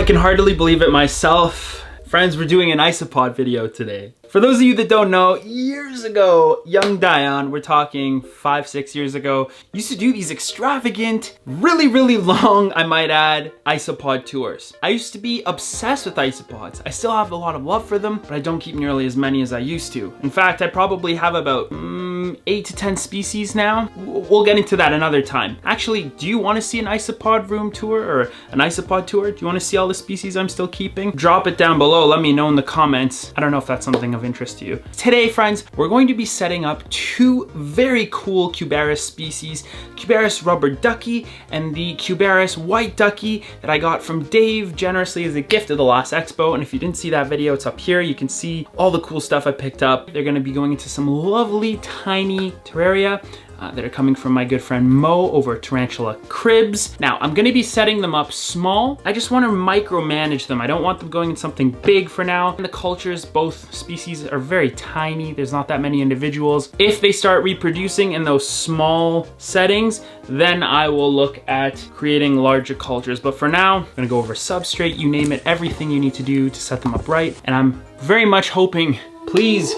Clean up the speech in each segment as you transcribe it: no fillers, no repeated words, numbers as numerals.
can hardly believe it myself. Friends, we're doing an isopod video today. For those of you that don't know, years ago, young Dion, we're talking 5-6 years ago, used to do these extravagant, really long, I might add, isopod tours. I used to be obsessed with isopods. I still have a lot of love for them, but I don't keep nearly as many as I used to. In fact, I probably have about 8 to 10 species now. We'll get into that another time. Actually, do you want to see an isopod room tour or an isopod tour? Do you want to see all the species I'm still keeping? Drop it down below. Let me know in the comments. I don't know if that's something of interest to you. Today, friends, we're going to be setting up two very cool Cubaris species, Cubaris rubber ducky and the Cubaris white ducky that I got from Dave generously as a gift at the last expo. And if you didn't see that video, it's up here. You can see all the cool stuff I picked up. They're going to be going into some lovely tiny terraria that are coming from my good friend Mo over at Tarantula Cribs. Now, I'm gonna be setting them up small. I just wanna micromanage them. I don't want them going in something big for now. In the cultures, both species are very tiny. There's not that many individuals. If they start reproducing in those small settings, then I will look at creating larger cultures. But for now, I'm gonna go over substrate, you name it, everything you need to do to set them up right. And I'm very much hoping, please,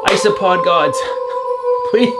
isopod gods, please,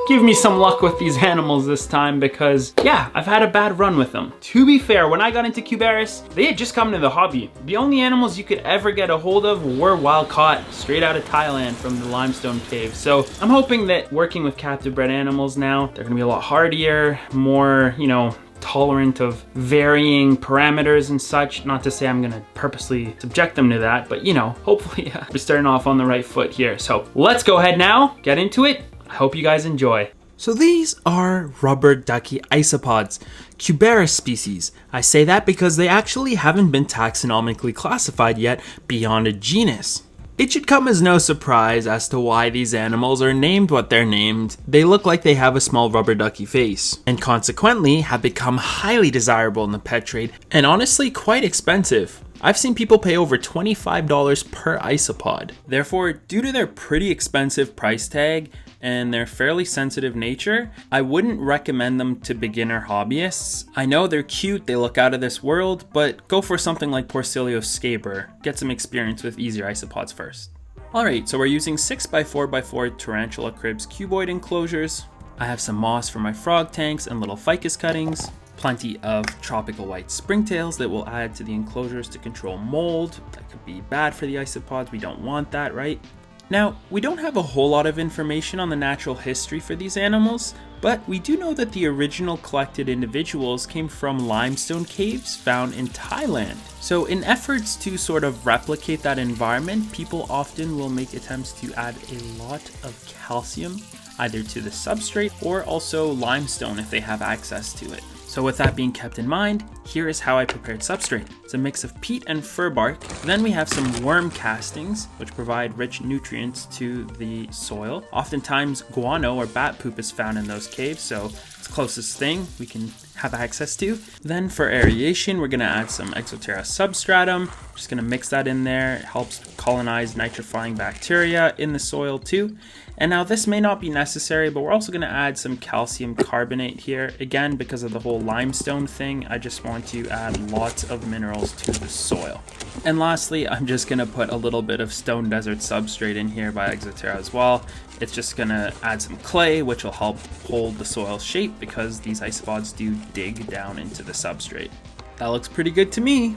give me some luck with these animals this time because, yeah, I've had a bad run with them. To be fair, when I got into Cubaris, they had just come into the hobby. The only animals you could ever get a hold of were wild caught, straight out of Thailand from the limestone cave. So I'm hoping that working with captive bred animals now, they're gonna be a lot hardier, more, you know, tolerant of varying parameters and such. Not to say I'm gonna purposely subject them to that, but you know, hopefully we're starting off on the right foot here. So let's go ahead now, get into it. I hope you guys enjoy. So these are rubber ducky isopods, Cubaris species. I say that because they actually haven't been taxonomically classified yet beyond a genus. It should come as no surprise as to why these animals are named what they're named. They look like they have a small rubber ducky face, and consequently have become highly desirable in the pet trade, and honestly quite expensive. I've seen people pay over $25 per isopod. Therefore, due to their pretty expensive price tag and their fairly sensitive nature, I wouldn't recommend them to beginner hobbyists. I know they're cute, they look out of this world, but go for something like Porcellio scaber. Get some experience with easier isopods first. Alright, so we're using 6x4x4 Tarantula Cribs cuboid enclosures. I have some moss for my frog tanks and little ficus cuttings. Plenty of tropical white springtails that will add to the enclosures to control mold. That could be bad for the isopods, we don't want that, right? Now, we don't have a whole lot of information on the natural history for these animals, but we do know that the original collected individuals came from limestone caves found in Thailand. So in efforts to sort of replicate that environment, people often will make attempts to add a lot of calcium, either to the substrate or also limestone if they have access to it. So with that being kept in mind, here is how I prepared substrate. It's a mix of peat and fir bark. Then we have some worm castings, which provide rich nutrients to the soil. Oftentimes guano or bat poop is found in those caves, so it's the closest thing we can have access to. Then for aeration, we're gonna add some Exoterra substratum. Just gonna mix that in there. It helps colonize nitrifying bacteria in the soil too. And now this may not be necessary, but we're also gonna add some calcium carbonate here. Again, because of the whole limestone thing, I just want to add lots of minerals to the soil. And lastly, I'm just gonna put a little bit of stone desert substrate in here by Exoterra as well. It's just gonna add some clay, which will help hold the soil shape because these isopods do dig down into the substrate. That looks pretty good to me.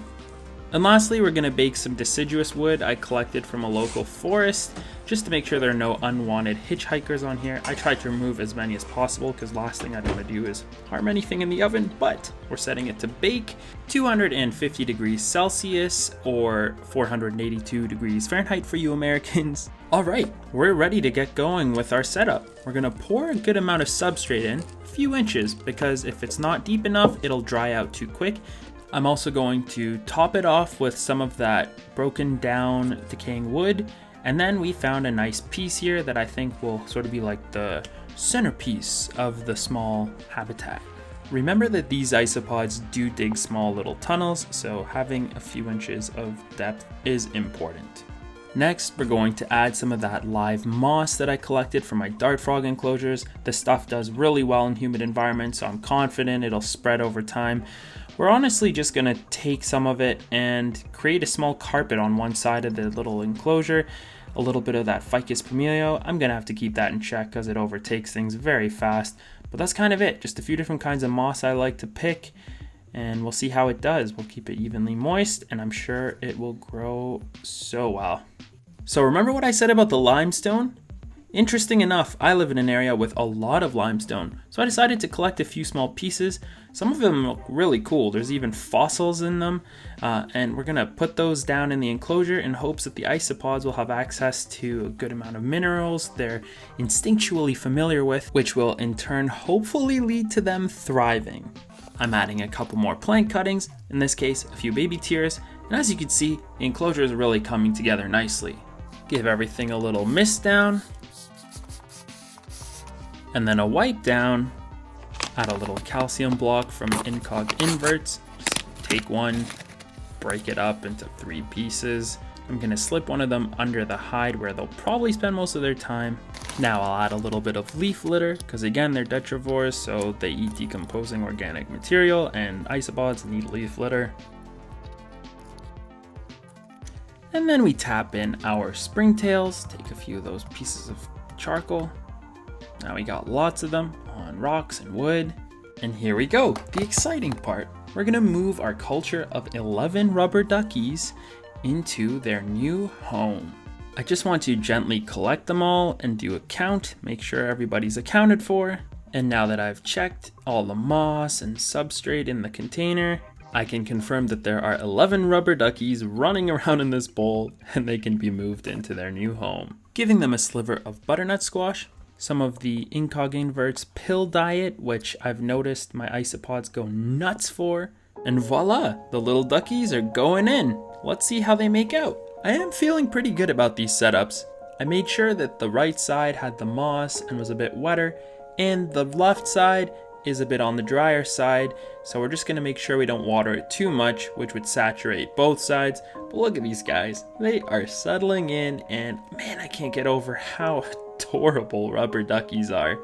And lastly, we're gonna bake some deciduous wood I collected from a local forest, just to make sure there are no unwanted hitchhikers on here. I tried to remove as many as possible because last thing I don't want to do is harm anything in the oven, but we're setting it to bake 250 degrees Celsius or 482 degrees Fahrenheit for you Americans. All right, we're ready to get going with our setup. We're gonna pour a good amount of substrate in, a few inches, because if it's not deep enough, it'll dry out too quick. I'm also going to top it off with some of that broken down decaying wood. And then we found a nice piece here that I think will sort of be like the centerpiece of the small habitat. Remember that these isopods do dig small little tunnels, so having a few inches of depth is important. Next, we're going to add some of that live moss that I collected from my dart frog enclosures. This stuff does really well in humid environments, so I'm confident it'll spread over time. We're honestly just gonna take some of it and create a small carpet on one side of the little enclosure. A little bit of that Ficus Pumilio. I'm gonna have to keep that in check because it overtakes things very fast. But that's kind of it. Just a few different kinds of moss I like to pick, and we'll see how it does. We'll keep it evenly moist, and I'm sure it will grow so well. So remember what I said about the limestone? Interesting enough, I live in an area with a lot of limestone, so I decided to collect a few small pieces. Some of them look really cool. There's even fossils in them, and we're gonna put those down in the enclosure in hopes that the isopods will have access to a good amount of minerals they're instinctually familiar with, which will in turn hopefully lead to them thriving. I'm adding a couple more plant cuttings, in this case a few baby tears, and as you can see, the enclosure is really coming together nicely. Give everything a little mist down, and then a wipe down. Add a little calcium block from Incog Inverts. Just take one, break it up into 3 pieces. I'm gonna slip one of them under the hide where they'll probably spend most of their time. Now I'll add a little bit of leaf litter, because again, they're detrivores, so they eat decomposing organic material, and isopods need leaf litter. And then we tap in our springtails, take a few of those pieces of charcoal. Now we got lots of them on rocks and wood. And here we go, the exciting part. We're gonna move our culture of 11 rubber duckies into their new home. I just want to gently collect them all and do a count, make sure everybody's accounted for. And now that I've checked all the moss and substrate in the container, I can confirm that there are 11 rubber duckies running around in this bowl, and they can be moved into their new home. Giving them a sliver of butternut squash, some of the Incog Inverts pill diet, which I've noticed my isopods go nuts for, and voila, the little duckies are going in. Let's see how they make out. I am feeling pretty good about these setups. I made sure that the right side had the moss and was a bit wetter, and the left side is a bit on the drier side, so we're just gonna make sure we don't water it too much, which would saturate both sides. But look at these guys, they are settling in, and man, I can't get over how adorable rubber duckies are.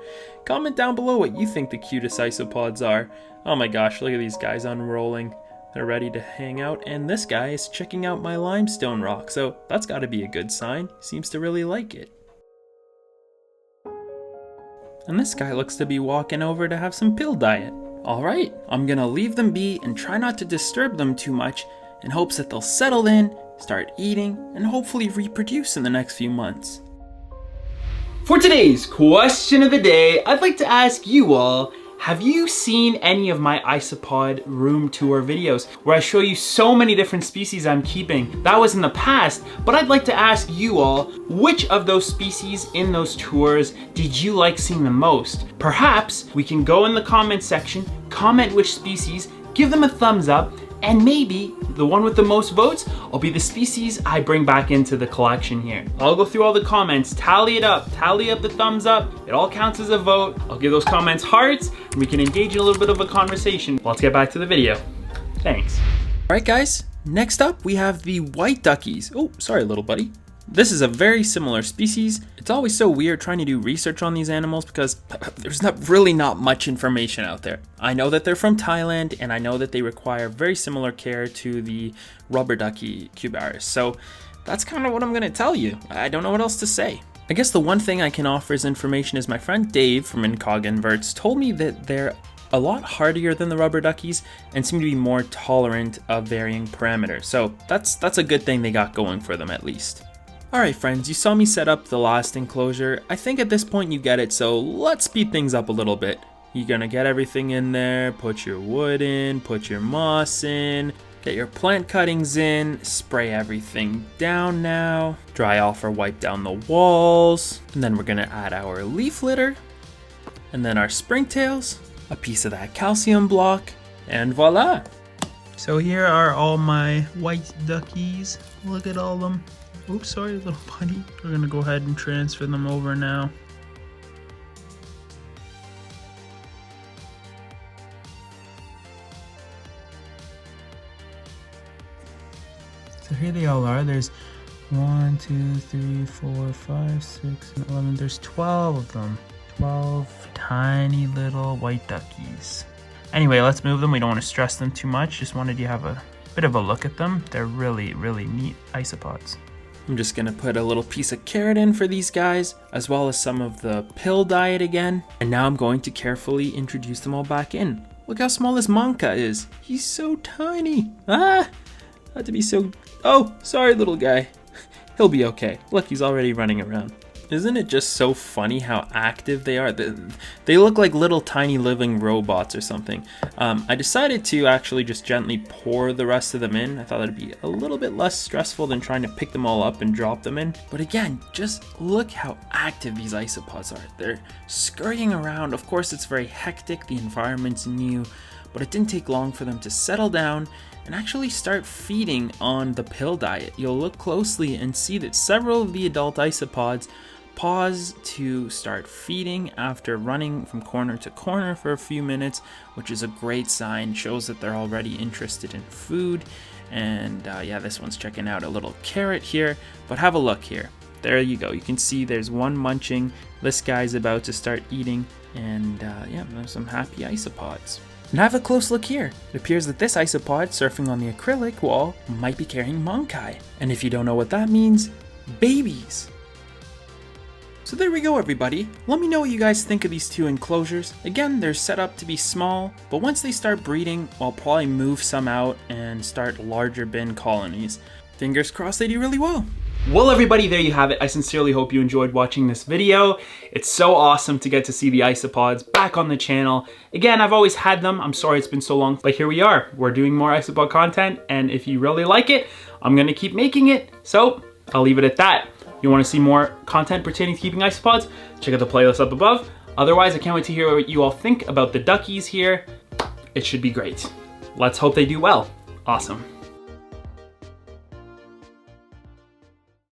Comment down below what you think the cutest isopods are. Oh my gosh, look at these guys unrolling. They're ready to hang out, and this guy is checking out my limestone rock, so that's gotta be a good sign. Seems to really like it. And this guy looks to be walking over to have some pill diet. Alright, I'm gonna leave them be and try not to disturb them too much in hopes that they'll settle in, start eating, and hopefully reproduce in the next few months. For today's question of the day, I'd like to ask you all, have you seen any of my isopod room tour videos where I show you so many different species I'm keeping? That was in the past, but I'd like to ask you all, which of those species in those tours did you like seeing the most? Perhaps we can go in the comment section, comment which species, give them a thumbs up, and maybe the one with the most votes will be the species I bring back into the collection here. I'll go through all the comments, tally it up, tally up the thumbs up. It all counts as a vote. I'll give those comments hearts, and we can engage in a little bit of a conversation. Let's get back to the video. Thanks. All right, guys, next up we have the white duckies. Oh, sorry, little buddy. This is a very similar species. It's always so weird trying to do research on these animals because there's really not much information out there. I know that they're from Thailand, and I know that they require very similar care to the rubber ducky Cubaris. So that's kind of what I'm gonna tell you. I don't know what else to say. I guess the one thing I can offer as information is my friend Dave from Incog Inverts told me that they're a lot hardier than the rubber duckies and seem to be more tolerant of varying parameters. So that's a good thing they got going for them at least. Alright friends, you saw me set up the last enclosure. I think at this point you get it, so let's speed things up a little bit. You're gonna get everything in there, put your wood in, put your moss in, get your plant cuttings in, spray everything down now, dry off or wipe down the walls, and then we're gonna add our leaf litter, and then our springtails, a piece of that calcium block, and voila! So here are all my white duckies. Look at all of them. Oops, sorry, little buddy. We're gonna go ahead and transfer them over now. So here they all are. There's 1, 2, 3, 4, 5, 6, and 11. There's 12 of them. 12 tiny little white duckies. Anyway, let's move them. We don't want to stress them too much. Just wanted you to have a bit of a look at them. They're really, really neat isopods. I'm just gonna put a little piece of carrot in for these guys, as well as some of the pill diet again. And now I'm going to carefully introduce them all back in. Look how small this Manka is. He's so tiny. Ah, not to be so, oh, sorry little guy. He'll be okay. Look, he's already running around. Isn't it just so funny how active they are? They look like little tiny living robots or something. I decided to actually just gently pour the rest of them in. I thought it'd be a little bit less stressful than trying to pick them all up and drop them in. But again, just look how active these isopods are. They're scurrying around. Of course, it's very hectic. The environment's new, but it didn't take long for them to settle down and actually start feeding on the pill diet. You'll look closely and see that several of the adult isopods pause to start feeding after running from corner to corner for a few minutes, which is a great sign. Shows that they're already interested in food. And yeah, this one's checking out a little carrot here, but have a look here. There you go. You can see there's one munching. This guy's about to start eating, and yeah, there's some happy isopods. And have a close look here. It appears that this isopod surfing on the acrylic wall might be carrying Mankai. And if you don't know what that means, babies. So there we go, everybody. Let me know what you guys think of these two enclosures. Again, they're set up to be small, but once they start breeding, I'll probably move some out and start larger bin colonies. Fingers crossed they do really well. Well, everybody, there you have it. I sincerely hope you enjoyed watching this video. It's so awesome to get to see the isopods back on the channel. Again, I've always had them. I'm sorry it's been so long, but here we are. We're doing more isopod content, and if you really like it, I'm gonna keep making it. So I'll leave it at that. You want to see more content pertaining to keeping isopods? Check out the playlist up above. Otherwise, I can't wait to hear what you all think about the duckies here. It should be great. Let's hope they do well. Awesome.